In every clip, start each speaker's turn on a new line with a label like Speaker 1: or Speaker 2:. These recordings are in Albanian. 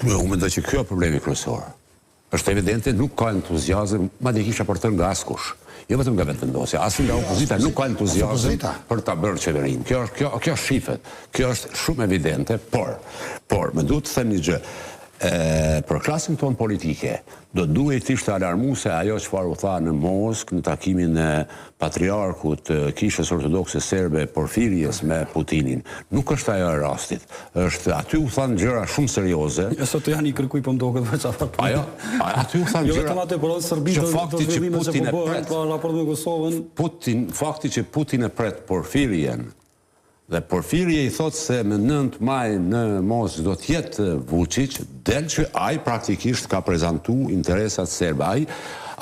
Speaker 1: Unë mendoj që kjo është problemi kryesor. Është evidente, nuk ka entuziazëm, madje kisha për të nga askush. Jo vetëm nga vetëvendosja, as nga opozita nuk ka entuziazëm për ta bërë qeverinë. Kjo shifet, kjo është shumë evidente, por më duhet të them një gjë. Për klasën tonë politike, do duhet ishte alarmuese ajo çfarë u tha në Moskë në takimin e patriarkut Kishës Ortodokse Serbe Porfirijes me Putinin. Nuk është ajo e rastit. Aty u thanë gjëra shumë serioze.
Speaker 2: Sot janë i kërkuj po mdoket për çfarë.
Speaker 1: Ajo, aty u thanë gjëra.
Speaker 2: Jo vetëm atë, por Serbia do zhvillimet që po bëhen pa raport me Kosovën.
Speaker 1: Fakti që Putin e pret Porfirijen dhe Porfirije i thot se më 9 maj në Moskë do t'jetë Vučić, del që ai praktikisht ka prezantu interesat serbe.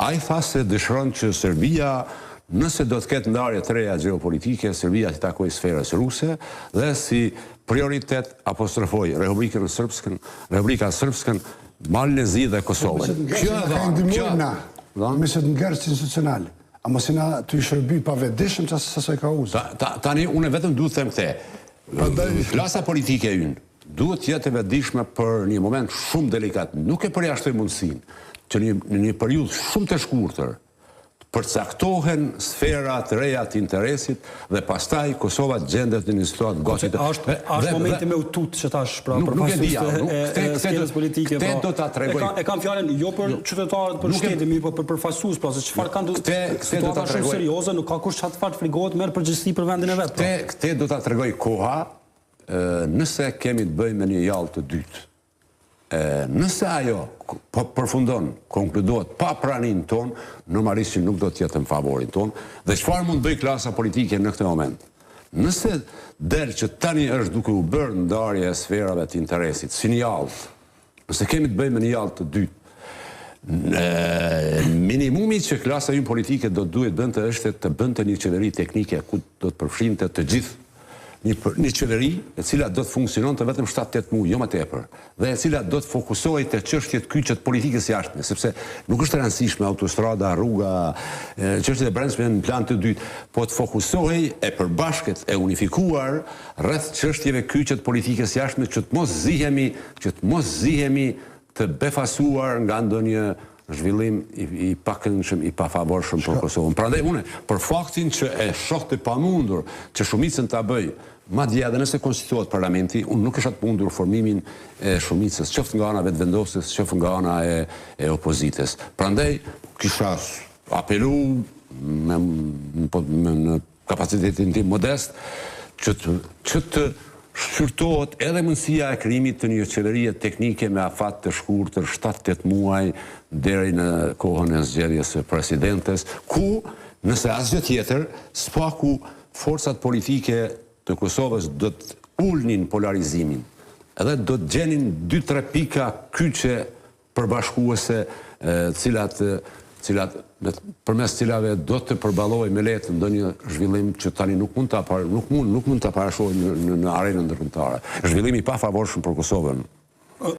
Speaker 1: Ai tha se dëshiron që Serbia, nëse do të ketë ndarje të reja gjeopolitike, Serbia t'i takoj sferës ruse dhe si prioritet apostrofoj Republika Srpskën, Malezi dhe Kosovën.
Speaker 3: Kjo e meset në gërës institucionale. A mos na të i shërby pa vetëdijshëm që asaj ka uzë.
Speaker 1: Tani, unë vetëm duhet të them këte. Klasa politike e ynë duhet të jetë e vetëdijshme për një moment shumë delikat. Nuk e përjashtoj mundësinë që në një periudhë shumë të shkurtër përcaktohen sfera të reja të interesit dhe pastaj Kosova gjendet në një situatë gocit.
Speaker 2: Është momenti me utut që tash pra për pasuesve e skenës politike.
Speaker 1: Këte do ta tregoj.
Speaker 2: E kam fjalën jo për qytetarët për shtetin, mirë po për fasues, pra se çfarë kanë situata shumë serioze, nuk ka kush çat fat frigohet merr përgjegjësi për vendin e vet.
Speaker 1: Këte do ta tregoj koha nëse kemi të bëjmë me një javë të dytë. Nëse ajo përfundon, konkludohet pa praninë tonë, normalisht që nuk do të jetë në favorin tonë, dhe çfarë mund bëj klasa politike në këtë moment? Nëse del që tani është duke u bërë ndarje e sferave të interesit, si një javë, nëse kemi të bëjmë një javë të dytë, minimumi që klasa ju politike do duhet bënte është të bënte një qeveri teknike ku do të përfshinte të gjithë. Një qeveri e cila do të funksionon të vetëm 7-8 muaj, jo më tepër, dhe e cila do të fokusohej te çështjet kyçet politikës jashtme, sepse nuk është e rëndësishme autostrada, rruga, çështjet e brendshme në plan të dytë, po të fokusohej e përbashkët e unifikuar rreth çështjeve kyçet politikës jashtme që të mos zihemi të befasuar nga ndonjë zhvillim i pakëndshëm, i pafavorshëm për Kosovën. Prandaj unë, për faktin që e shoh të pamundur që shumicën ta bëj, madje edhe nëse konstituohet parlamenti, unë nuk isha të mundur formimin e shumicës, qoftë nga ana vetëvendosës, qoftë nga ana e opozitës. Prandaj kisha apelu në kapacitetin tim modest që të shqyrtohet edhe mundësia e krijimit të një qeverie teknike me afat të shkurtër 7-8 muaj deri në kohën e zgjedhjes së presidentes, ku nëse asgjë tjetër, spaku forcat politike të Kosovës do të ulnin polarizimin, edhe do të gjenin 2-3 pika kyçe përbashkuese, cilat përmes cilave do të përballohej me lehtë ndonjë zhvillim që tani nuk mund ta parashohim në arenën ndërkombëtare. Zhvillimi i pafavorshëm për Kosovën